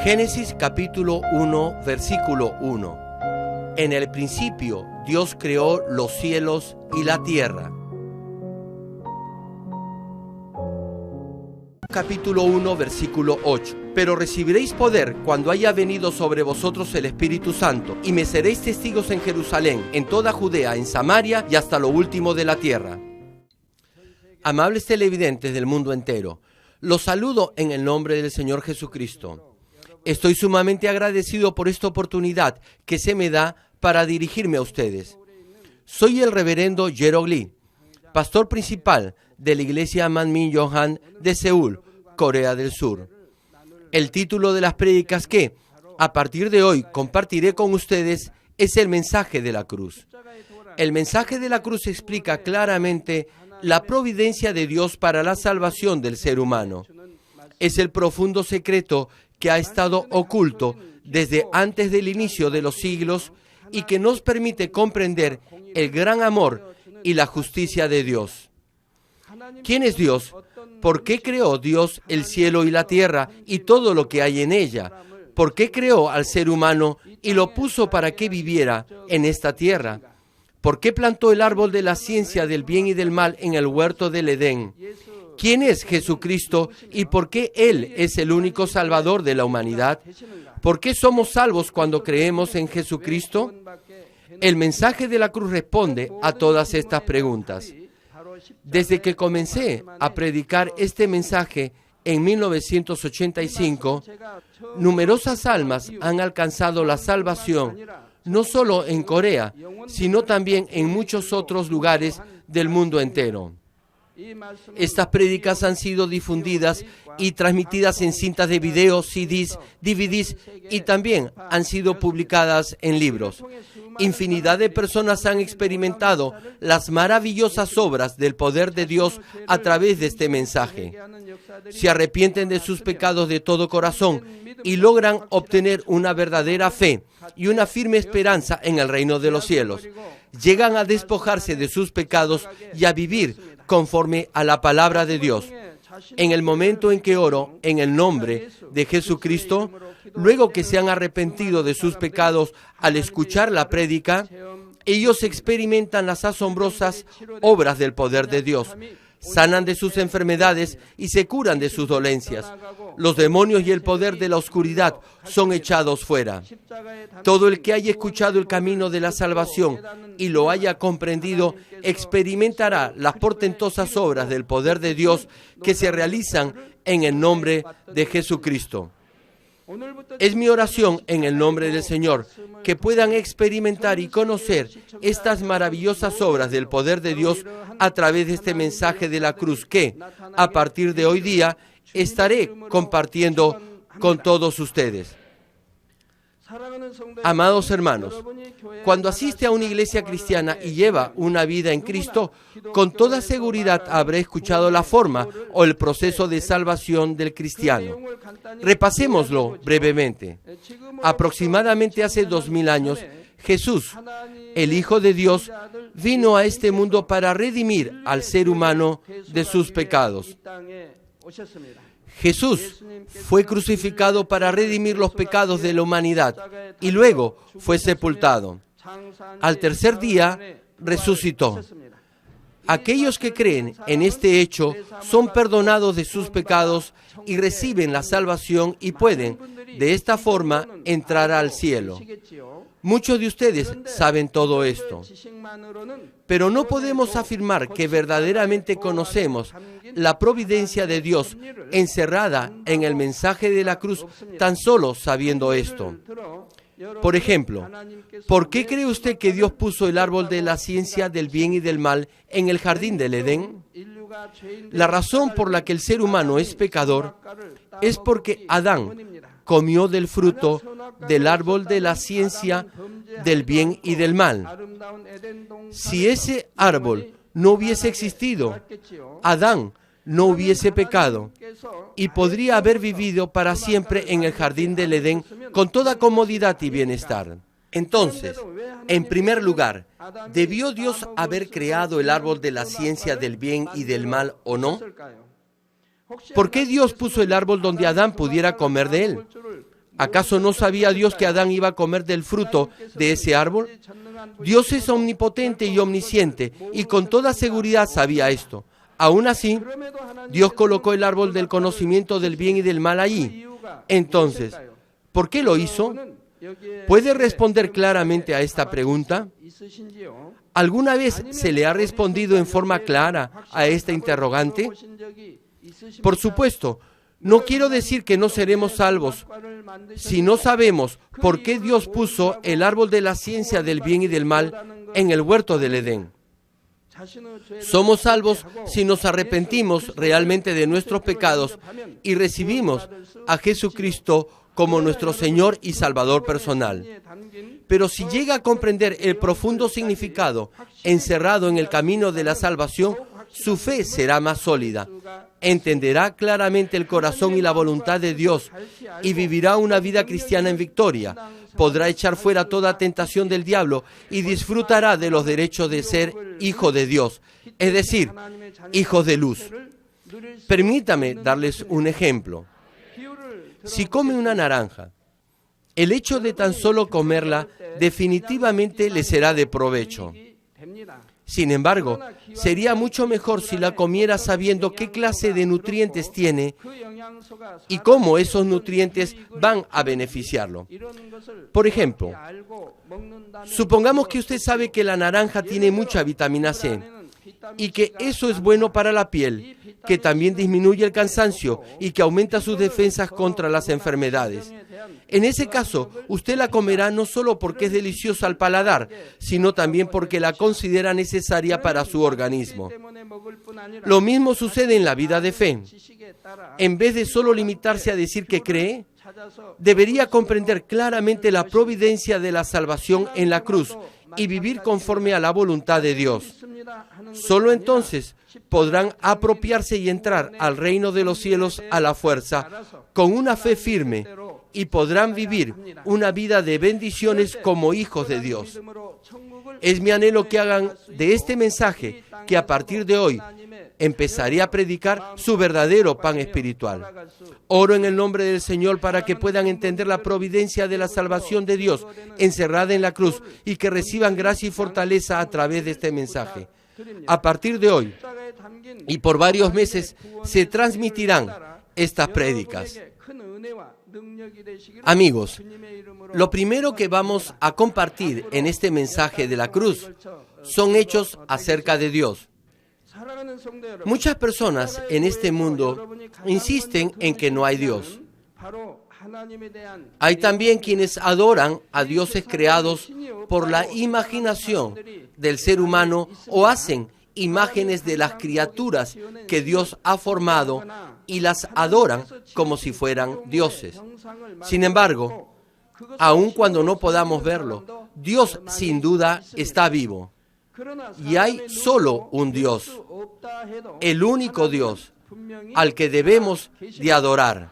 Génesis capítulo 1, versículo 1. En el principio Dios creó los cielos y la tierra. Capítulo 1, versículo 8. Pero recibiréis poder cuando haya venido sobre vosotros el Espíritu Santo, y me seréis testigos en Jerusalén, en toda Judea, en Samaria y hasta lo último de la tierra. Amables televidentes del mundo entero, los saludo en el nombre del Señor Jesucristo. Estoy sumamente agradecido por esta oportunidad que se me da para dirigirme a ustedes. Soy el reverendo Jerog Lee, pastor principal de la iglesia Manmin Yonghan de Seúl, Corea del Sur. El título de las prédicas que, a partir de hoy, compartiré con ustedes es el mensaje de la cruz. El mensaje de la cruz explica claramente la providencia de Dios para la salvación del ser humano. Es el profundo secreto que ha estado oculto desde antes del inicio de los siglos y que nos permite comprender el gran amor y la justicia de Dios. ¿Quién es Dios? ¿Por qué creó Dios el cielo y la tierra y todo lo que hay en ella? ¿Por qué creó al ser humano y lo puso para que viviera en esta tierra? ¿Por qué plantó el árbol de la ciencia del bien y del mal en el huerto del Edén? ¿Quién es Jesucristo y por qué Él es el único Salvador de la humanidad? ¿Por qué somos salvos cuando creemos en Jesucristo? El mensaje de la cruz responde a todas estas preguntas. Desde que comencé a predicar este mensaje en 1985, numerosas almas han alcanzado la salvación, no solo en Corea, sino también en muchos otros lugares del mundo entero. Estas prédicas han sido difundidas y transmitidas en cintas de video, CDs, DVDs y también han sido publicadas en libros. Infinidad de personas han experimentado las maravillosas obras del poder de Dios a través de este mensaje. Se arrepienten de sus pecados de todo corazón y logran obtener una verdadera fe y una firme esperanza en el reino de los cielos. Llegan a despojarse de sus pecados y a vivir conforme a la palabra de Dios. En el momento en que oro en el nombre de Jesucristo, luego que se han arrepentido de sus pecados al escuchar la prédica, ellos experimentan las asombrosas obras del poder de Dios. Sanan de sus enfermedades y se curan de sus dolencias. Los demonios y el poder de la oscuridad son echados fuera. Todo el que haya escuchado el camino de la salvación y lo haya comprendido, experimentará las portentosas obras del poder de Dios que se realizan en el nombre de Jesucristo. Es mi oración en el nombre del Señor que puedan experimentar y conocer estas maravillosas obras del poder de Dios a través de este mensaje de la cruz que, a partir de hoy día, estaré compartiendo con todos ustedes. Amados hermanos, cuando asiste a una iglesia cristiana y lleva una vida en Cristo, con toda seguridad habrá escuchado la forma o el proceso de salvación del cristiano. Repasémoslo brevemente. Aproximadamente hace 2000 años, Jesús, el Hijo de Dios, vino a este mundo para redimir al ser humano de sus pecados. Jesús fue crucificado para redimir los pecados de la humanidad y luego fue sepultado. Al tercer día resucitó. Aquellos que creen en este hecho son perdonados de sus pecados y reciben la salvación y pueden, de esta forma, entrar al cielo. Muchos de ustedes saben todo esto, pero no podemos afirmar que verdaderamente conocemos la providencia de Dios encerrada en el mensaje de la cruz tan solo sabiendo esto. Por ejemplo, ¿por qué cree usted que Dios puso el árbol de la ciencia del bien y del mal en el jardín del Edén? La razón por la que el ser humano es pecador es porque Adán comió del fruto del árbol de la ciencia del bien y del mal. Si ese árbol no hubiese existido, Adán no hubiese pecado y podría haber vivido para siempre en el jardín del Edén con toda comodidad y bienestar. Entonces, en primer lugar, ¿debió Dios haber creado el árbol de la ciencia del bien y del mal o no? ¿Por qué Dios puso el árbol donde Adán pudiera comer de él? ¿Acaso no sabía Dios que Adán iba a comer del fruto de ese árbol? Dios es omnipotente y omnisciente, y con toda seguridad sabía esto. Aún así, Dios colocó el árbol del conocimiento del bien y del mal allí. Entonces, ¿por qué lo hizo? ¿Puede responder claramente a esta pregunta? ¿Alguna vez se le ha respondido en forma clara a esta interrogante? Por supuesto, no quiero decir que no seremos salvos si no sabemos por qué Dios puso el árbol de la ciencia del bien y del mal en el huerto del Edén. Somos salvos si nos arrepentimos realmente de nuestros pecados y recibimos a Jesucristo como nuestro Señor y Salvador personal. Pero si llega a comprender el profundo significado encerrado en el camino de la salvación, su fe será más sólida. Entenderá claramente el corazón y la voluntad de Dios y vivirá una vida cristiana en victoria. Podrá echar fuera toda tentación del diablo y disfrutará de los derechos de ser hijo de Dios, es decir, hijos de luz. Permítame darles un ejemplo. Si come una naranja, el hecho de tan solo comerla definitivamente le será de provecho. Sin embargo, sería mucho mejor si la comiera sabiendo qué clase de nutrientes tiene y cómo esos nutrientes van a beneficiarlo. Por ejemplo, supongamos que usted sabe que la naranja tiene mucha vitamina C y que eso es bueno para la piel, que también disminuye el cansancio y que aumenta sus defensas contra las enfermedades. En ese caso, usted la comerá no solo porque es deliciosa al paladar, sino también porque la considera necesaria para su organismo. Lo mismo sucede en la vida de fe. En vez de solo limitarse a decir que cree, debería comprender claramente la providencia de la salvación en la cruz y vivir conforme a la voluntad de Dios. Solo entonces podrán apropiarse y entrar al reino de los cielos a la fuerza, con una fe firme, y podrán vivir una vida de bendiciones como hijos de Dios. Es mi anhelo que hagan de este mensaje, que a partir de hoy empezaré a predicar, su verdadero pan espiritual. Oro en el nombre del Señor para que puedan entender la providencia de la salvación de Dios encerrada en la cruz y que reciban gracia y fortaleza a través de este mensaje. A partir de hoy y por varios meses se transmitirán estas prédicas. Amigos, lo primero que vamos a compartir en este mensaje de la cruz son hechos acerca de Dios. Muchas personas en este mundo insisten en que no hay Dios. Hay también quienes adoran a dioses creados por la imaginación del ser humano o hacen imágenes de las criaturas que Dios ha formado y las adoran como si fueran dioses. Sin embargo, aun cuando no podamos verlo, Dios sin duda está vivo. Y hay solo un Dios, el único Dios, al que debemos de adorar.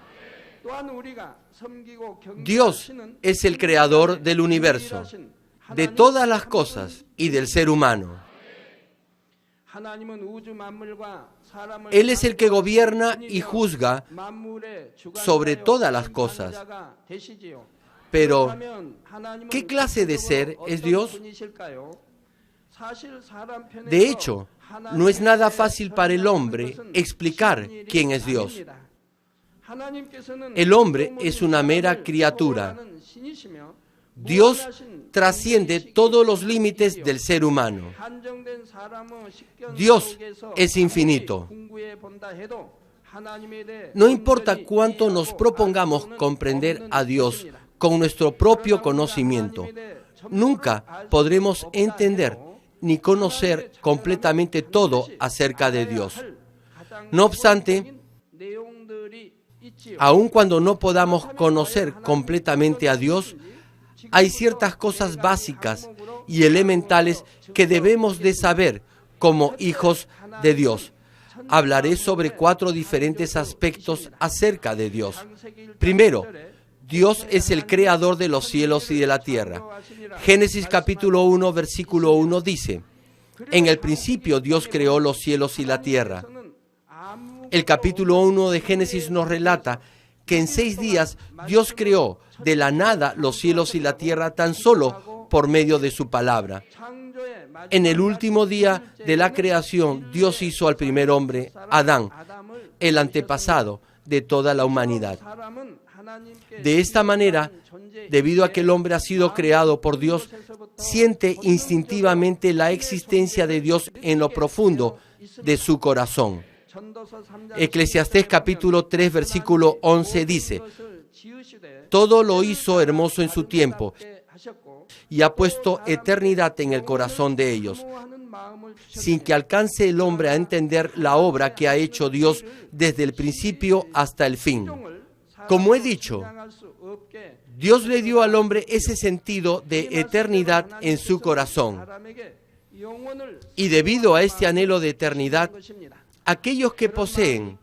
Dios es el creador del universo, de todas las cosas y del ser humano. Él es el que gobierna y juzga sobre todas las cosas. Pero, ¿qué clase de ser es Dios? De hecho, no es nada fácil para el hombre explicar quién es Dios. El hombre es una mera criatura. Dios trasciende todos los límites del ser humano. Dios es infinito. No importa cuánto nos propongamos comprender a Dios con nuestro propio conocimiento, nunca podremos entender ni conocer completamente todo acerca de Dios. No obstante, aun cuando no podamos conocer completamente a Dios, hay ciertas cosas básicas y elementales que debemos de saber como hijos de Dios. Hablaré sobre 4 diferentes aspectos acerca de Dios. Primero, Dios es el creador de los cielos y de la tierra. Génesis capítulo 1, versículo 1 dice: en el principio Dios creó los cielos y la tierra. El capítulo 1 de Génesis nos relata que en 6 días Dios creó de la nada los cielos y la tierra tan solo por medio de su palabra. En el último día de la creación, Dios hizo al primer hombre, Adán, el antepasado de toda la humanidad. De esta manera, debido a que el hombre ha sido creado por Dios, siente instintivamente la existencia de Dios en lo profundo de su corazón. Eclesiastés capítulo 3, versículo 11 dice: todo lo hizo hermoso en su tiempo y ha puesto eternidad en el corazón de ellos, sin que alcance el hombre a entender la obra que ha hecho Dios desde el principio hasta el fin. Como he dicho, Dios le dio al hombre ese sentido de eternidad en su corazón. Y debido a este anhelo de eternidad, aquellos que poseen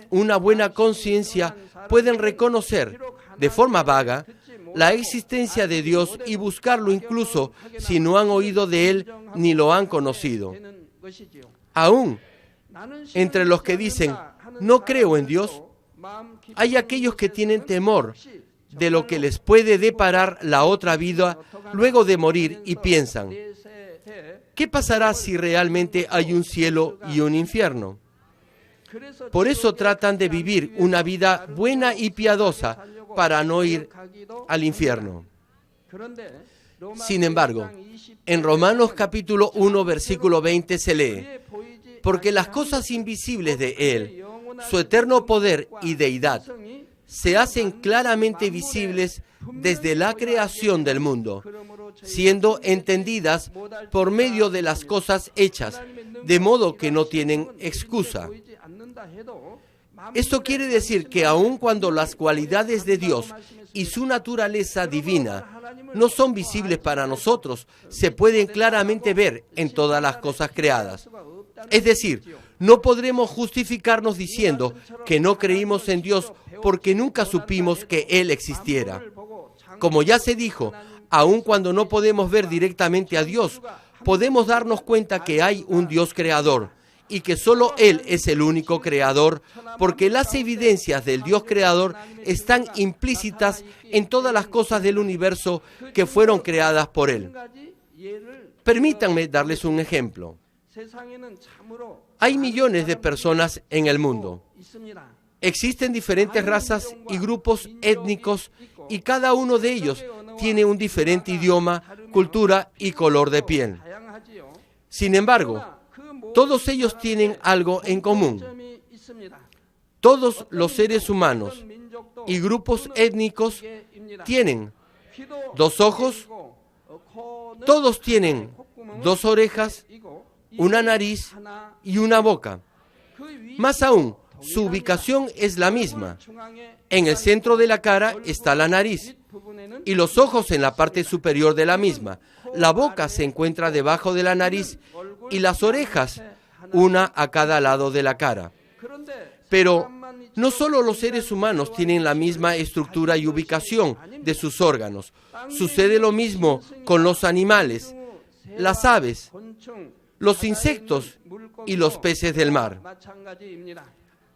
una buena conciencia pueden reconocer, de forma vaga, la existencia de Dios y buscarlo incluso si no han oído de Él ni lo han conocido. Aún entre los que dicen, no creo en Dios, hay aquellos que tienen temor de lo que les puede deparar la otra vida luego de morir y piensan, ¿qué pasará si realmente hay un cielo y un infierno? Por eso tratan de vivir una vida buena y piadosa para no ir al infierno. Sin embargo, en Romanos capítulo 1, versículo 20 se lee, porque las cosas invisibles de Él, su eterno poder y deidad, se hacen claramente visibles desde la creación del mundo, siendo entendidas por medio de las cosas hechas, de modo que no tienen excusa. Esto quiere decir que aun cuando las cualidades de Dios y su naturaleza divina no son visibles para nosotros, se pueden claramente ver en todas las cosas creadas. Es decir, no podremos justificarnos diciendo que no creímos en Dios porque nunca supimos que Él existiera. Como ya se dijo, aun cuando no podemos ver directamente a Dios, podemos darnos cuenta que hay un Dios creador y que solo Él es el único creador, porque las evidencias del Dios creador están implícitas en todas las cosas del universo que fueron creadas por Él. Permítanme darles un ejemplo. Hay millones de personas en el mundo. Existen diferentes razas y grupos étnicos y cada uno de ellos tiene un diferente idioma, cultura y color de piel. Sin embargo, todos ellos tienen algo en común. Todos los seres humanos y grupos étnicos tienen 2 ojos, todos tienen 2 orejas, una nariz y una boca. Más aún, su ubicación es la misma. En el centro de la cara está la nariz y los ojos en la parte superior de la misma. La boca se encuentra debajo de la nariz y las orejas, una a cada lado de la cara. Pero no solo los seres humanos tienen la misma estructura y ubicación de sus órganos. Sucede lo mismo con los animales, las aves, los insectos y los peces del mar.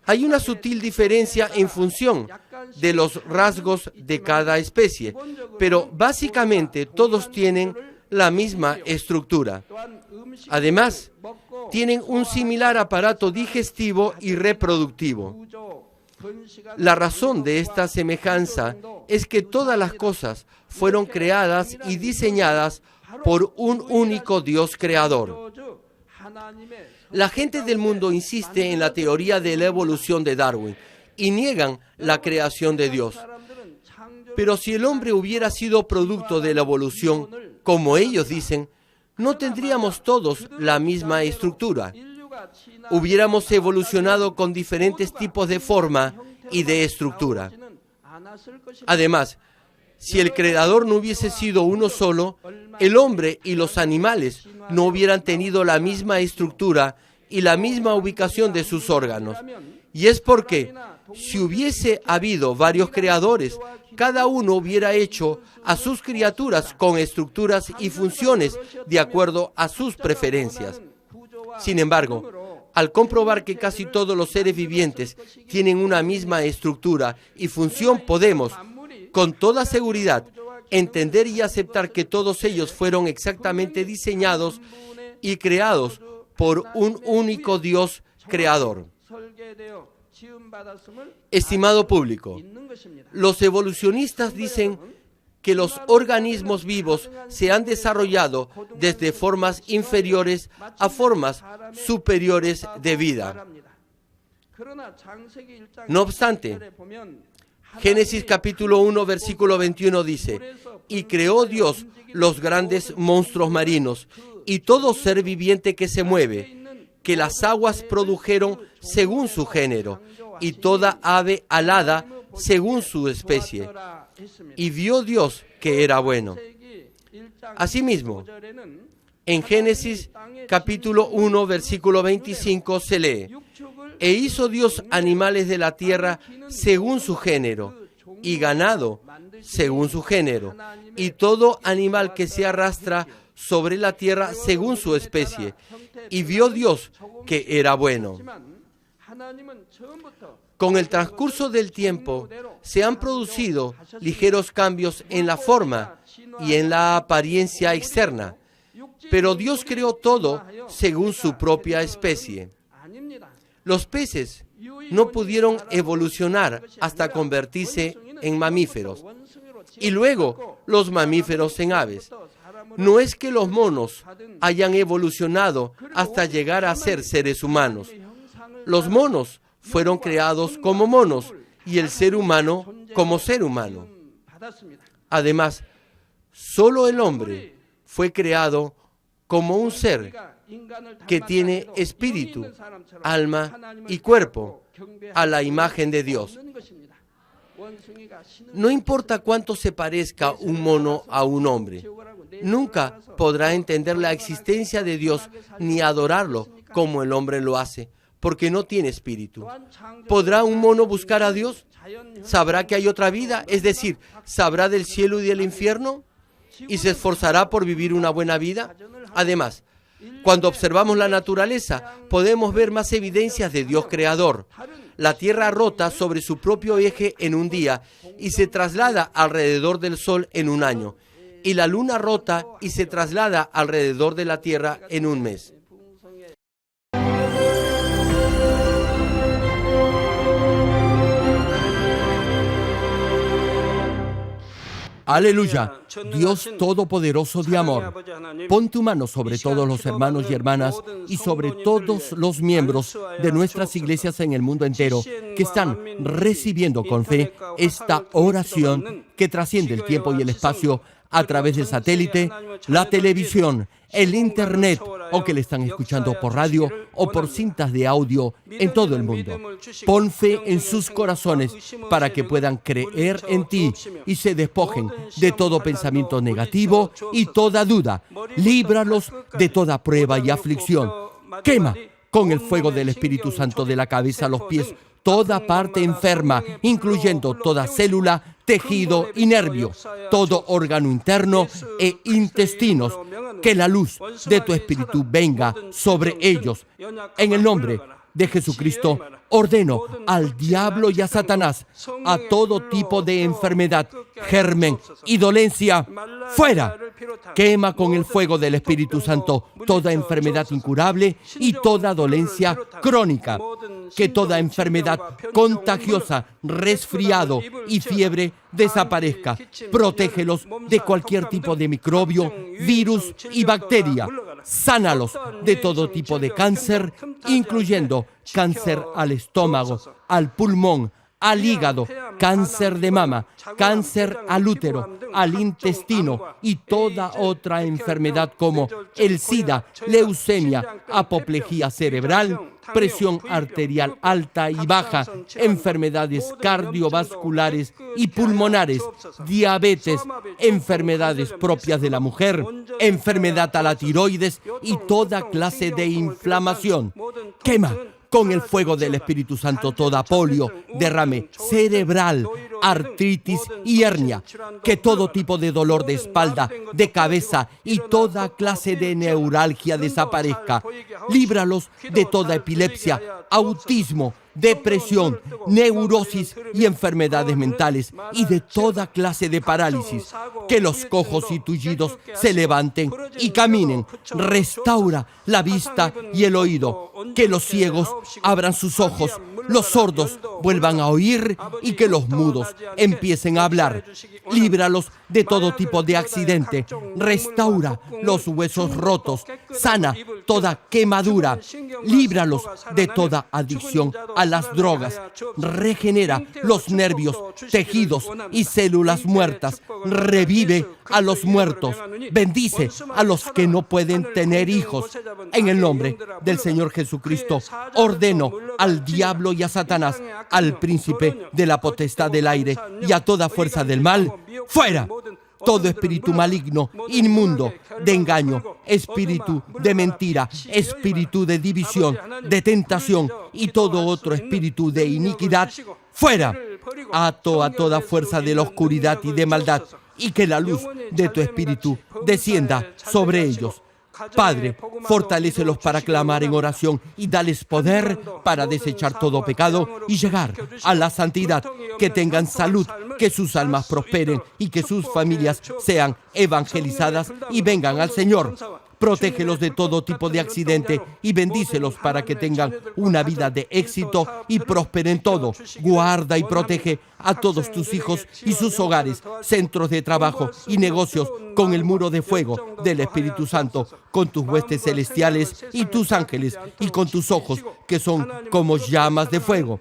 Hay una sutil diferencia en función de los rasgos de cada especie, pero básicamente todos tienen la misma estructura. Además, tienen un similar aparato digestivo y reproductivo. La razón de esta semejanza es que todas las cosas fueron creadas y diseñadas por un único Dios creador. La gente del mundo insiste en la teoría de la evolución de Darwin y niegan la creación de Dios. Pero si el hombre hubiera sido producto de la evolución, como ellos dicen, no tendríamos todos la misma estructura. Hubiéramos evolucionado con diferentes tipos de forma y de estructura. Además, si el creador no hubiese sido uno solo, el hombre y los animales no hubieran tenido la misma estructura y la misma ubicación de sus órganos. Y es porque, si hubiese habido varios creadores, cada uno hubiera hecho a sus criaturas con estructuras y funciones de acuerdo a sus preferencias. Sin embargo, Al comprobar que casi todos los seres vivientes tienen una misma estructura y función, podemos, con toda seguridad, entender y aceptar que todos ellos fueron exactamente diseñados y creados por un único Dios creador. Estimado público, los evolucionistas dicen que los organismos vivos se han desarrollado desde formas inferiores a formas superiores de vida. No obstante, Génesis capítulo 1, versículo 21 dice: y creó Dios los grandes monstruos marinos y todo ser viviente que se mueve, que las aguas produjeron según su género, y toda ave alada según su especie. Y vio Dios que era bueno. Asimismo, en Génesis capítulo 1, versículo 25 se lee: e hizo Dios animales de la tierra según su género, y ganado según su género, y todo animal que se arrastra sobre la tierra según su especie. Y vio Dios que era bueno. Con el transcurso del tiempo se han producido ligeros cambios en la forma y en la apariencia externa, pero Dios creó todo según su propia especie. Los peces no pudieron evolucionar hasta convertirse en mamíferos, y luego los mamíferos en aves. No es que los monos hayan evolucionado hasta llegar a ser seres humanos. Los monos fueron creados como monos y el ser humano como ser humano. Además, solo el hombre fue creado como un ser que tiene espíritu, alma y cuerpo a la imagen de Dios. No importa cuánto se parezca un mono a un hombre, nunca podrá entender la existencia de Dios ni adorarlo como el hombre lo hace, porque no tiene espíritu. ¿Podrá un mono buscar a Dios? ¿Sabrá que hay otra vida? Es decir, ¿sabrá del cielo y del infierno? ¿Y se esforzará por vivir una buena vida? Además, cuando observamos la naturaleza, podemos ver más evidencias de Dios creador. La Tierra rota sobre su propio eje en un día y se traslada alrededor del Sol en un año. Y la Luna rota y se traslada alrededor de la Tierra en un mes. Aleluya, Dios Todopoderoso de amor, pon tu mano sobre todos los hermanos y hermanas y sobre todos los miembros de nuestras iglesias en el mundo entero que están recibiendo con fe esta oración que trasciende el tiempo y el espacio a través del satélite, la televisión, el internet, o que le están escuchando por radio o por cintas de audio en todo el mundo. Pon fe en sus corazones para que puedan creer en ti y se despojen de todo pensamiento negativo y toda duda. Líbralos de toda prueba y aflicción. Quema con el fuego del Espíritu Santo de la cabeza a los pies toda parte enferma, incluyendo toda célula, tejido y nervio, todo órgano interno e intestinos. Que la luz de tu Espíritu venga sobre ellos. En el nombre de Jesucristo, ordeno al diablo y a Satanás, a todo tipo de enfermedad, germen y dolencia, fuera. Quema con el fuego del Espíritu Santo toda enfermedad incurable y toda dolencia crónica. Que toda enfermedad contagiosa, resfriado y fiebre desaparezca. Protégelos de cualquier tipo de microbio, virus y bacteria. Sánalos de todo tipo de cáncer, incluyendo cáncer al estómago, al pulmón, al hígado, cáncer de mama, cáncer al útero, al intestino y toda otra enfermedad como el SIDA, leucemia, apoplejía cerebral, presión arterial alta y baja, enfermedades cardiovasculares y pulmonares, diabetes, enfermedades propias de la mujer, enfermedad a la tiroides y toda clase de inflamación. Quema con el fuego del Espíritu Santo toda polio, derrame cerebral, artritis y hernia, que todo tipo de dolor de espalda, de cabeza y toda clase de neuralgia desaparezca. Líbralos de toda epilepsia, autismo, depresión, neurosis y enfermedades mentales y de toda clase de parálisis. Que los cojos y tullidos se levanten y caminen. Restaura la vista y el oído. Que los ciegos abran sus ojos, los sordos vuelvan a oír y que los mudos empiecen a hablar. Líbralos de todo tipo de accidente. Restaura los huesos rotos. Sana toda quemadura. Líbralos de toda adicción a las drogas. Regenera los nervios, tejidos y células muertas. Revive a los muertos. Bendice a los que no pueden tener hijos. En el nombre del Señor Jesucristo, ordeno al diablo y a Satanás, al príncipe de la potestad del aire y a toda fuerza del mal, ¡fuera! Todo espíritu maligno, inmundo, de engaño, espíritu de mentira, espíritu de división, de tentación y todo otro espíritu de iniquidad, ¡fuera! Ato a toda fuerza de la oscuridad y de maldad, y que la luz de tu espíritu descienda sobre ellos. Padre, fortalécelos para clamar en oración y dales poder para desechar todo pecado y llegar a la santidad. Que tengan salud, que sus almas prosperen y que sus familias sean evangelizadas y vengan al Señor. Protégelos de todo tipo de accidente y bendícelos para que tengan una vida de éxito y prosperen todo. Guarda y protege a todos tus hijos y sus hogares, centros de trabajo y negocios con el muro de fuego del Espíritu Santo, con tus huestes celestiales y tus ángeles y con tus ojos que son como llamas de fuego.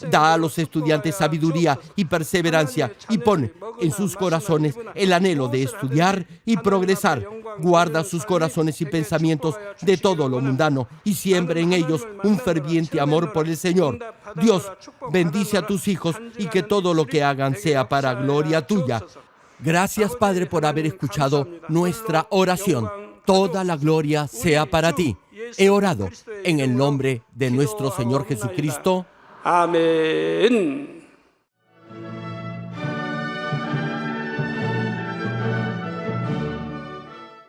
Da a los estudiantes sabiduría y perseverancia y pone en sus corazones el anhelo de estudiar y progresar. Guarda sus corazones y pensamientos de todo lo mundano y siembra en ellos un ferviente amor por el Señor. Dios, bendice a tus hijos y que todo lo que hagan sea para gloria tuya. Gracias, Padre, por haber escuchado nuestra oración. Toda la gloria sea para ti. He orado en el nombre de nuestro Señor Jesucristo. 아멘.